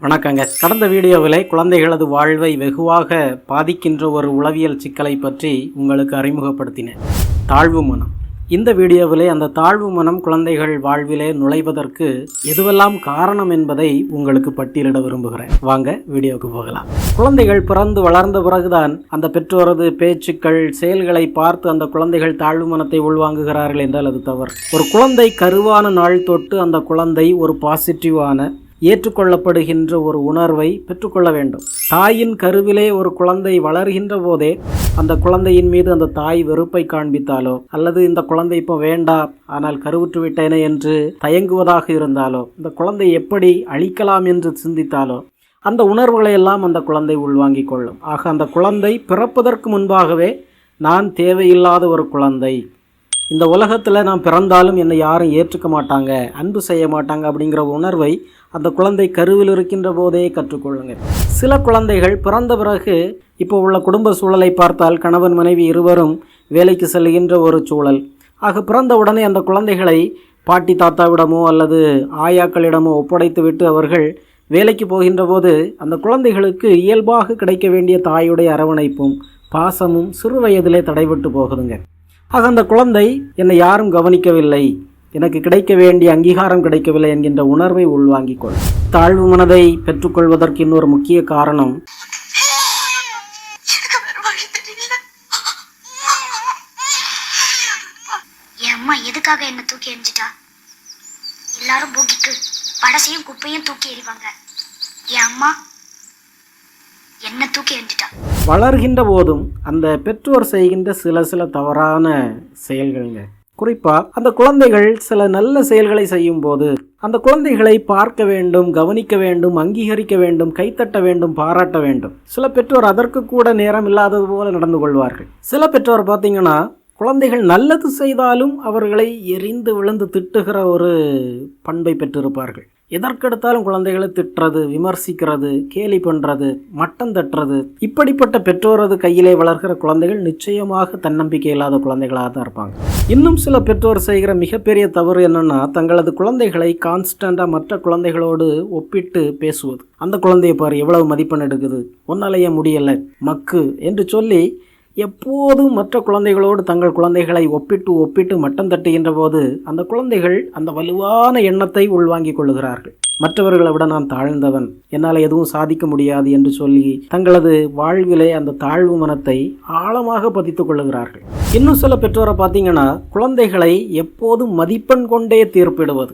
வணக்கங்க. கடந்த வீடியோவில் குழந்தைகளது வாழ்வை வெகுவாக பாதிக்கின்ற ஒரு உளவியல் சிக்கலை பற்றி உங்களுக்கு அறிமுகப்படுத்தினேன், தாழ்வு மனம். இந்த வீடியோவிலே அந்த தாழ்வு மனம் குழந்தைகள் வாழ்விலே நுழைவதற்கு எதுவெல்லாம் காரணம் என்பதை உங்களுக்கு பட்டியலிட விரும்புகிறேன். வாங்க வீடியோவுக்கு போகலாம். குழந்தைகள் பிறந்து வளர்ந்த பிறகுதான் அந்த பெற்றோரது பேச்சுக்கள், செயல்களை பார்த்து அந்த குழந்தைகள் தாழ்வு மனத்தை உள்வாங்குகிறார்கள் என்றால் அது தவறு. ஒரு குழந்தை கருவான நாள் தொட்டு அந்த குழந்தை ஒரு பாசிட்டிவான ஏற்றுக்கொள்ளப்படுகின்ற ஒரு உணர்வை பெற்றுக்கொள்ள வேண்டும். தாயின் கருவிலே ஒரு குழந்தை வளர்கின்ற போதே அந்த குழந்தையின் மீது அந்த தாய் வெறுப்பை காண்பித்தாலோ, அல்லது இந்த குழந்தை இப்போ வேண்டாம் ஆனால் கருவுற்று விட்டேனே என்று தயங்குவதாக இருந்தாலோ, இந்த குழந்தை எப்படி அழிக்கலாம் என்று சிந்தித்தாலோ, அந்த உணர்வுகளை எல்லாம் அந்த குழந்தை உள்வாங்கிக் கொள்ளும். ஆக அந்த குழந்தை பிறப்பதற்கு முன்பாகவே நான் தேவையில்லாத ஒரு குழந்தை, இந்த உலகத்தில் நான் பிறந்தாலும் என்னை யாரும் ஏற்றுக்க மாட்டாங்க, அன்பு செய்ய மாட்டாங்க அப்படிங்கிற உணர்வை அந்த குழந்தை கருவில் இருக்கின்ற போதே கற்றுக்கொள்ளுங்க. சில குழந்தைகள் பிறந்த பிறகு இப்போ உள்ள குடும்ப சூழலை பார்த்தால் கணவன் மனைவி இருவரும் வேலைக்கு செல்கின்ற ஒரு சூழல். ஆக பிறந்த உடனே அந்த குழந்தைகளை பாட்டி தாத்தாவிடமோ அல்லது ஆயாக்களிடமோ ஒப்படைத்து விட்டு அவர்கள் வேலைக்கு போகின்ற போது அந்த குழந்தைகளுக்கு இயல்பாக கிடைக்க வேண்டிய தாயுடைய அரவணைப்பும் பாசமும் சிறு வயதிலே தடைபட்டு போகுதுங்க. ஆக அந்த குழந்தை என்னை யாரும் கவனிக்கவில்லை, எனக்கு கிடைக்க வேண்டிய அங்கீகாரம் கிடைக்கவில்லை என்கின்ற உணர்வை உள்வாங்கிக் கொள். தாழ்வு மனதை பெற்றுக்கொள்வதற்கு இன்னொரு முக்கிய காரணம் என் அம்மா எதுக்காக என்ன தூக்கி எறிஞ்சிட்டா? எல்லாரும் போக்கிட்டு படசையும் குப்பையும் தூக்கி எறிவாங்க, என் அம்மா என்ன தூக்கி எறிஞ்சிட்டா. வளர்கின்ற போதும் அந்த பெற்றோர் செய்கின்ற சில தவறான செயல்கள்ங்க. குறிப்பாக அந்த குழந்தைகள் சில நல்ல செயல்களை செய்யும் போது அந்த குழந்தைகளை பார்க்க வேண்டும், கவனிக்க வேண்டும், அங்கீகரிக்க வேண்டும், கைத்தட்ட வேண்டும், பாராட்ட வேண்டும். சில பெற்றோர் அதற்கு கூட நேரம் இல்லாதது போல நடந்து கொள்வார்கள். சில பெற்றோர் பார்த்தீங்கன்னா குழந்தைகள் நல்லது செய்தாலும் அவர்களை எரிந்து விழுந்து திட்டுகிற ஒரு பண்பை பெற்றிருப்பார்கள். எதற்கெடுத்தாலும் குழந்தைகளை திட்டுறது, விமர்சிக்கிறது, கேலி பண்ணுறது, மட்டம் தட்டுறது. இப்படிப்பட்ட பெற்றோரது கையிலே வளர்கிற குழந்தைகள் நிச்சயமாக தன்னம்பிக்கை இல்லாத குழந்தைகளாக தான் இருப்பாங்க. இன்னும் சில பெற்றோர் செய்கிற மிகப்பெரிய தவறு என்னென்னா, தங்களது குழந்தைகளை கான்ஸ்டண்ட்டாக மற்ற குழந்தைகளோடு ஒப்பிட்டு பேசுவது. அந்த குழந்தையை பாரு எவ்வளவு மதிப்பெண் எடுக்குது, ஒன்னாலேயே முடியலை, மக்கு என்று சொல்லி எப்போதும் மற்ற குழந்தைகளோடு தங்கள் குழந்தைகளை ஒப்பிட்டு மட்டம் தட்டுகின்ற போது அந்த குழந்தைகள் அந்த வலுவான எண்ணத்தை உள்வாங்கிக் கொள்ளுகிறார்கள். மற்றவர்களை விட நான் தாழ்ந்தவன், என்னால் எதுவும் சாதிக்க முடியாது என்று சொல்லி தங்களது வாழ்விலே அந்த தாழ்வு மனத்தை ஆழமாக பதித்துக் கொள்ளுகிறார்கள். இன்னும் சில பெற்றோரை பார்த்தீங்கன்னா குழந்தைகளை எப்போதும் மதிப்பெண் கொண்டே தீர்ப்பிடுவது.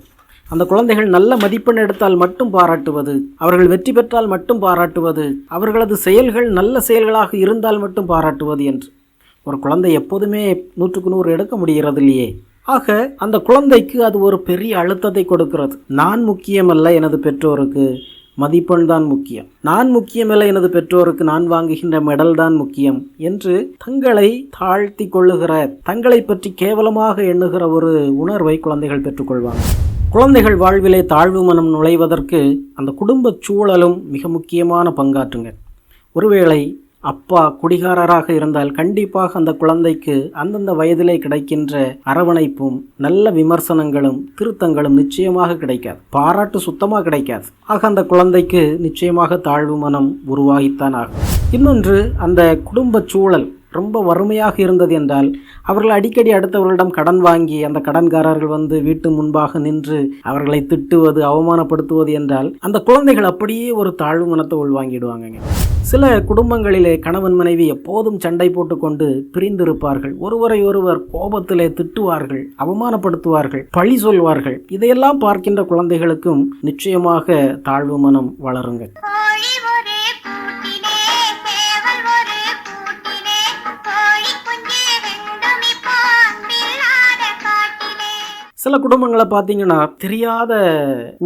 அந்த குழந்தைகள் நல்ல மதிப்பெண் எடுத்தால் மட்டும் பாராட்டுவது, அவர்கள் வெற்றி பெற்றால் மட்டும் பாராட்டுவது, அவர்களது செயல்கள் நல்ல செயல்களாக இருந்தால் மட்டும் பாராட்டுவது என்று. ஒரு குழந்தை எப்போதுமே 100க்கு 100 எடுக்க முடிகிறது இல்லையே. ஆக அந்த குழந்தைக்கு அது ஒரு பெரிய அழுத்தத்தை கொடுக்கிறது. நான் முக்கியமல்ல, எனது பெற்றோருக்கு மதிப்பெண் தான் முக்கியம், நான் முக்கியமல்ல, எனது பெற்றோருக்கு நான் வாங்குகின்ற மெடல் தான் முக்கியம் என்று தங்களை தாழ்த்தி கொள்ளுகிற, தங்களை பற்றி கேவலமாக எண்ணுகிற ஒரு உணர்வை குழந்தைகள் பெற்றுக்கொள்வாங்க. குழந்தைகள் வாழ்விலே தாழ்வு மனம் நுழைவதற்கு அந்த குடும்ப சூழலும் மிக முக்கியமான பங்காற்றுங்க. ஒருவேளை அப்பா குடிகாரராக இருந்தால் கண்டிப்பாக அந்த குழந்தைக்கு அந்தந்த வயதிலே கிடைக்கின்ற அரவணைப்பும் நல்ல விமர்சனங்களும் திருத்தங்களும் நிச்சயமாக கிடைக்காது, பாராட்டு சுத்தமாக கிடைக்காது. ஆக அந்த குழந்தைக்கு நிச்சயமாக தாழ்வு மனம் உருவாகித்தான் ஆகும். இன்னொன்று, அந்த குடும்ப சூழல் ரொம்ப வறுமையாக இருந்தது என்றால் அவர்கள் அடிக்கடி அடுத்தவர்களிடம் கடன் வாங்கி அந்த கடன்காரர்கள் வந்து வீட்டு முன்பாக நின்று அவர்களை திட்டுவது, அவமானப்படுத்துவது என்றால் அந்த குழந்தைகள் அப்படியே ஒரு தாழ்வு மனத்தை உள்வாங்கிடுவாங்க. சில குடும்பங்களிலே கணவன் மனைவி எப்போதும் சண்டை போட்டுக்கொண்டு பிரிந்திருப்பார்கள். ஒருவரை ஒருவர் கோபத்திலே திட்டுவார்கள், அவமானப்படுத்துவார்கள், பழி சொல்வார்கள். இதையெல்லாம் பார்க்கின்ற குழந்தைகளுக்கும் நிச்சயமாக தாழ்வு மனம் வளருங்க. சில குடும்பங்களை பார்த்தீங்கன்னா தெரியாத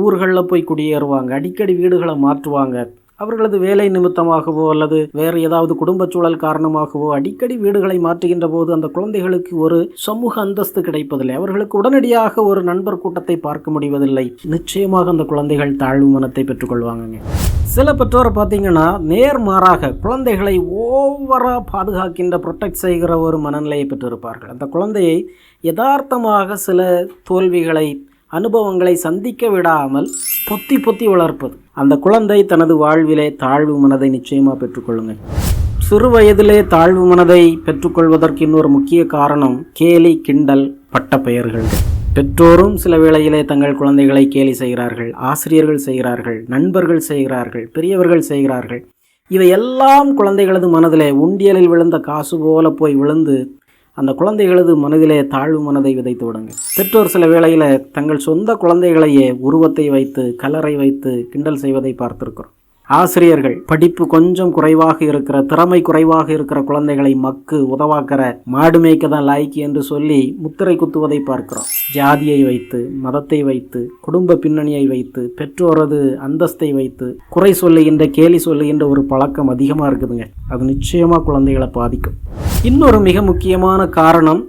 ஊர்களில் போய் குடியேறுவாங்க, அடிக்கடி வீடுகளை மாற்றுவாங்க. அவர்களது வேலை நிமித்தமாகவோ அல்லது வேறு ஏதாவது குடும்ப சூழல் காரணமாகவோ அடிக்கடி வீடுகளை மாற்றுகின்ற போது அந்த குழந்தைகளுக்கு ஒரு சமூக அந்தஸ்து கிடைப்பதில்லை, அவர்களுக்கு உடனடியாக ஒரு நண்பர் கூட்டத்தை பார்க்க முடிவதில்லை. நிச்சயமாக அந்த குழந்தைகள் தாழ்வு மனத்தை பெற்றுக்கொள்வாங்க. சில பெற்றோரை பார்த்தீங்கன்னா நேர்மாறாக குழந்தைகளை ஓவராக பாதுகாக்கின்ற, ப்ரொடெக்ட் செய்கிற ஒரு மனநிலையை பெற்றிருப்பார்கள். அந்த குழந்தையை யதார்த்தமாக சில தோல்விகளை அனுபவங்களை சந்திக்க விடாமல் பொத்தி பொத்தி வளர்ப்பது. அந்த குழந்தை தனது வாழ்விலே தாழ்வு மனதை நிச்சயமாக பெற்றுக்கொள்ளுங்க. சிறு வயதிலே தாழ்வு மனதை பெற்றுக்கொள்வதற்கு இன்னொரு முக்கிய காரணம் கேலி, கிண்டல், பட்ட பெயர்கள். பெற்றோரும் சில வேளையிலே தங்கள் குழந்தைகளை கேலி செய்கிறார்கள், ஆசிரியர்கள் செய்கிறார்கள், நண்பர்கள் செய்கிறார்கள், பெரியவர்கள் செய்கிறார்கள். இவையெல்லாம் குழந்தைகளது மனதிலே உண்டியலில் விழுந்த காசு போல போய் விழுந்து அந்த குழந்தைகளது மனதிலே தாழ்வு மனதை விதைத்து விடுங்க. பெற்றோர் சில வேளையில் தங்கள் சொந்த குழந்தைகளையே உருவத்தை வைத்து, கலரை வைத்து கிண்டல் செய்வதை பார்த்திருக்கிறோம். ஆசிரியர்கள் படிப்பு கொஞ்சம் குறைவாக இருக்கிற, திறமை குறைவாக இருக்கிற குழந்தைகளை மக்கு, உதவாக்கிற, மாடு மேய்க்க தான் லாய்க்கு என்று சொல்லி முத்திரை குத்துவதை பார்க்கிறோம். ஜாதியை வைத்து, மதத்தை வைத்து, குடும்ப பின்னணியை வைத்து, பெற்றோரது அந்தஸ்தை வைத்து குறை சொல்லுகின்ற, கேலி சொல்லுகின்ற ஒரு பழக்கம் அதிகமாக இருக்குதுங்க. அது நிச்சயமாக குழந்தைகளை பாதிக்கும். இன்னொரு மிக முக்கியமான காரணம்,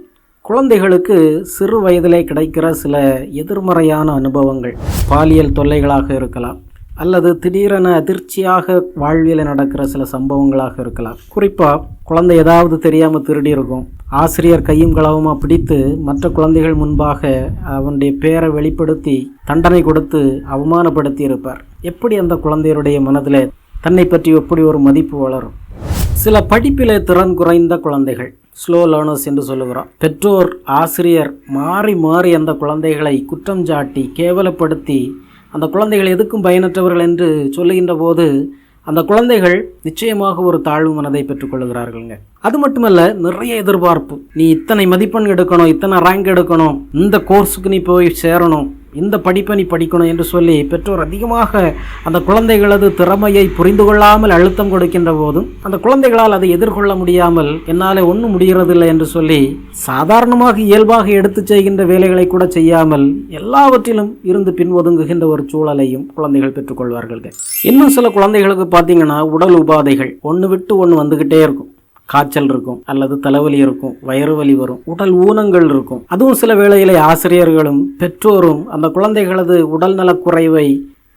குழந்தைகளுக்கு சிறு வயதிலே கிடைக்கிற சில எதிர்மறையான அனுபவங்கள். பாலியல் தொல்லைகளாக இருக்கலாம், அல்லது திடீரென அதிர்ச்சியாக வாழ்வியல் நடக்கிற சில சம்பவங்களாக இருக்கலாம். குறிப்பாக குழந்தை ஏதாவது தெரியாமல் திருடி இருக்கும், ஆசிரியர் கையும் களவுமாக பிடித்து மற்ற குழந்தைகள் முன்பாக அவனுடைய பேரை வெளிப்படுத்தி தண்டனை கொடுத்து அவமானப்படுத்தி இருப்பார். எப்படி அந்த குழந்தையருடைய மனதில் தன்னை பற்றி எப்படி ஒரு மதிப்பு வளரும்? சில படிப்பிலே திறன் குறைந்த குழந்தைகள், ஸ்லோ லேர்னர்ஸ் என்று சொல்லுகிறோம். பெற்றோர், ஆசிரியர் மாறி மாறி அந்த குழந்தைகளை குற்றம் சாட்டி கேவலப்படுத்தி அந்த குழந்தைகள் எதுக்கும் பயனற்றவர்கள் என்று சொல்லுகின்ற போது அந்த குழந்தைகள் நிச்சயமாக ஒரு தாழ்வு மனதை பெற்றுக்கொள்கிறார்கள்ங்க. அது மட்டுமல்ல, நிறைய எதிர்பார்ப்பு. நீ இத்தனை மதிப்பெண் எடுக்கணும், இத்தனை ரேங்க் எடுக்கணும், இந்த கோர்ஸுக்கு நீ போய் சேரணும், இந்த படிப்பை நீ படிக்கணும் என்று சொல்லி பெற்றோர் அதிகமாக அந்த குழந்தைகளது திறமையை புரிந்து கொள்ளாமல் அழுத்தம் கொடுக்கின்ற போதும் அந்த குழந்தைகளால் அதை எதிர்கொள்ள முடியாமல் என்னால் ஒன்றும் முடிகிறதில்லை என்று சொல்லி சாதாரணமாக இயல்பாக எடுத்து செய்கின்ற வேலைகளை கூட செய்யாமல் எல்லாவற்றிலும் இருந்து பின்ஒதுங்குகின்ற ஒரு சூழலையும் குழந்தைகள் பெற்றுக்கொள்வார்கள். இன்னும் சில குழந்தைகளுக்கு பார்த்தீங்கன்னா உடல் உபாதைகள் ஒன்று விட்டு ஒன்று வந்துக்கிட்டே இருக்கும். காய்ச்சல் இருக்கும், அல்லது தலைவலி இருக்கும், வயிறு வலி வரும், உடல் ஊனங்கள் இருக்கும். அதுவும் சில வேளையிலே ஆசிரியர்களும் பெற்றோரும் அந்த குழந்தைகளது உடல் நலக்குறைவை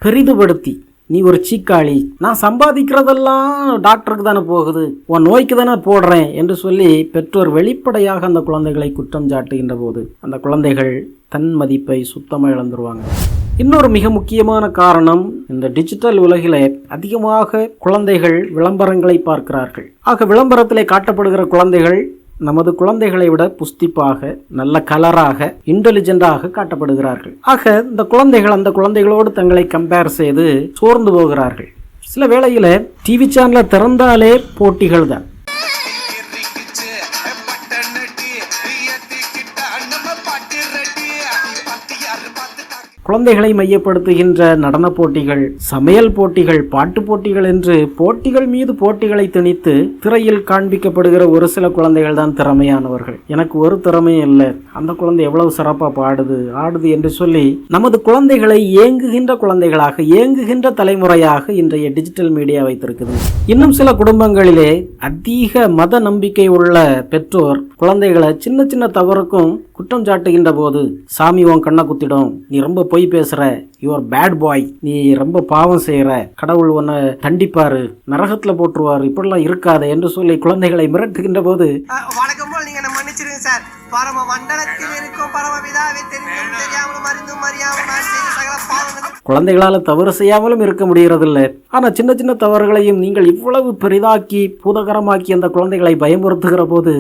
பெரிதுபடுத்தி, நீ ஒரு சீக்காளி, நான் சம்பாதிக்கிறதெல்லாம் டாக்டருக்கு தானே போகுது, உன் நோய்க்கு தானே போடுறேன் என்று சொல்லி பெற்றோர் வெளிப்படையாக அந்த குழந்தைகளை குற்றம் சாட்டுகின்ற போது அந்த குழந்தைகள் தன் மதிப்பை சுத்தமாக இழந்துருவாங்க. இன்னொரு மிக முக்கியமான காரணம், இந்த டிஜிட்டல் உலகிலே அதிகமாக குழந்தைகள் விளம்பரங்களை பார்க்கிறார்கள். ஆக விளம்பரத்திலே காட்டப்படுகிற குழந்தைகள் நமது குழந்தைகளை விட புஸ்திப்பாக, நல்ல கலராக, இன்டெலிஜென்டாக காட்டப்படுகிறார்கள். ஆக இந்த குழந்தைகள் அந்த குழந்தைகளோடு தங்களை கம்பேர் செய்து சோர்ந்து போகிறார்கள். சில வேளையில் டிவி சேனலை திறந்தாலே போட்டிகள் தான். குழந்தைகளை மையப்படுத்துகின்ற நடன போட்டிகள், சமையல் போட்டிகள், பாட்டு போட்டிகள் என்று போட்டிகள் மீது போட்டிகளை திணித்து திரையில் காண்பிக்கப்படுகிற ஒரு சில குழந்தைகள் தான் திறமையானவர்கள். எனக்கு ஒரு திறமையும் இல்லை, அந்த குழந்தை எவ்வளவு சிறப்பாக ஆடுது என்று சொல்லி நமது குழந்தைகளை ஏங்குகின்ற குழந்தைகளாக, ஏங்குகின்ற தலைமுறையாக இன்றைய டிஜிட்டல் மீடியா வைத்திருக்குது. இன்னும் சில குடும்பங்களிலே அதிக மத நம்பிக்கை உள்ள பெற்றோர் குழந்தைகளை சின்ன சின்ன தவறுக்கும் குற்றம் சாட்டுகின்ற போது, சாமி உன் கண்ணை குத்திடும், நீ ரொம்ப பொய் பேசுற, யுவர் பேட் பாய், நீ ரொம்ப பாவம் செய்யற, கடவுள் உன்னை தண்டிப்பாரு, நரகத்துல போட்டுருவாரு, இப்படிலாம் இருக்காத என்று சொல்லி குழந்தைகளை மிரட்டுகின்ற போது, வணக்கம் போல் நீங்க மன்னிச்சிருங்க சார், பரம மண்டலத்தில் இருக்கும் பரமபிதாவை தெரிந்தும் தெரியாமலும் அறிந்தும் அறியாமல் நான் செய்த சகல பாவங்கள். குழந்தைகளால் தவறு செய்யாமலும் இருக்க முடியறதில்லை. ஆனா சின்ன சின்ன தவறுகளையும் நீங்கள் இவ்வளவு பெரிதாக்கி பூதகரமாக்கி அந்த குழந்தைகளை பயமுறுத்துகிற போது,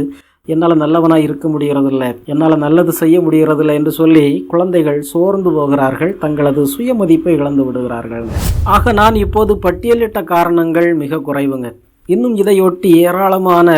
என்னால் நல்லவனாக இருக்க முடிகிறதில்லை, என்னால் நல்லது செய்ய முடிகிறதில்லை என்று சொல்லி குழந்தைகள் சோர்ந்து போகிறார்கள், தங்களது சுயமதிப்பை இழந்து விடுகிறார்கள். ஆக நான் இப்போது பட்டியலிட்ட காரணங்கள் மிக குறைவுங்க. இன்னும் இதையொட்டி ஏராளமான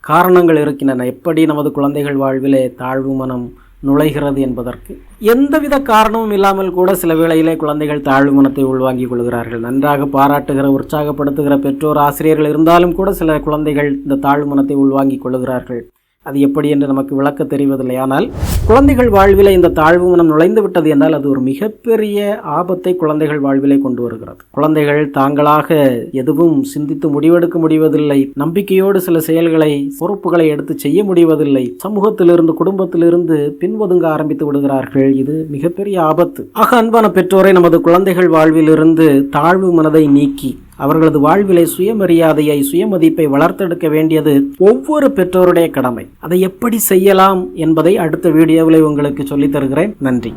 காரணங்கள் இருக்கின்றன. எப்படி நமது குழந்தைகள் வாழ்விலே தாழ்வு மனம் நுழைகிறது என்பதற்கு எந்தவித காரணமும் இல்லாமல் கூட சில வேளையிலே குழந்தைகள் தாழ்வு மனத்தை உள்வாங்கிக் கொள்கிறார்கள். நன்றாக பாராட்டுகிற, உற்சாகப்படுத்துகிற பெற்றோர், ஆசிரியர்கள் இருந்தாலும் கூட சில குழந்தைகள் இந்த தாழ்வு மனத்தை உள்வாங்கிக் கொள்கிறார்கள். அது எப்படி என்று நமக்கு விளக்க தெரிவதில்லை. ஆனால் குழந்தைகள் வாழ்விலே இந்த தாழ்வு மனம் நுழைந்து விட்டது என்றால் அது ஒரு மிகப்பெரிய ஆபத்தை குழந்தைகள் வாழ்விலே கொண்டு வருகிறது. குழந்தைகள் தாங்களாக எதுவும் சிந்தித்து முடிவெடுக்க முடிவதில்லை, நம்பிக்கையோடு சில செயல்களை, பொறுப்புகளை எடுத்து செய்ய முடிவதில்லை, சமூகத்திலிருந்து, குடும்பத்திலிருந்து பின்வதுங்க ஆரம்பித்து விடுகிறார்கள். இது மிகப்பெரிய ஆபத்து. ஆக அன்பான பெற்றோரை, நமது குழந்தைகள் வாழ்விலிருந்து தாழ்வு மனதை நீக்கி அவர்களது வாழ்விலை சுயமரியாதையை, சுயமதிப்பை வளர்த்தெடுக்க வேண்டியது ஒவ்வொரு பெற்றோருடைய கடமை. அதை எப்படி செய்யலாம் என்பதை அடுத்த வீடியோவில் உங்களுக்கு சொல்லித் தருகிறேன். நன்றி.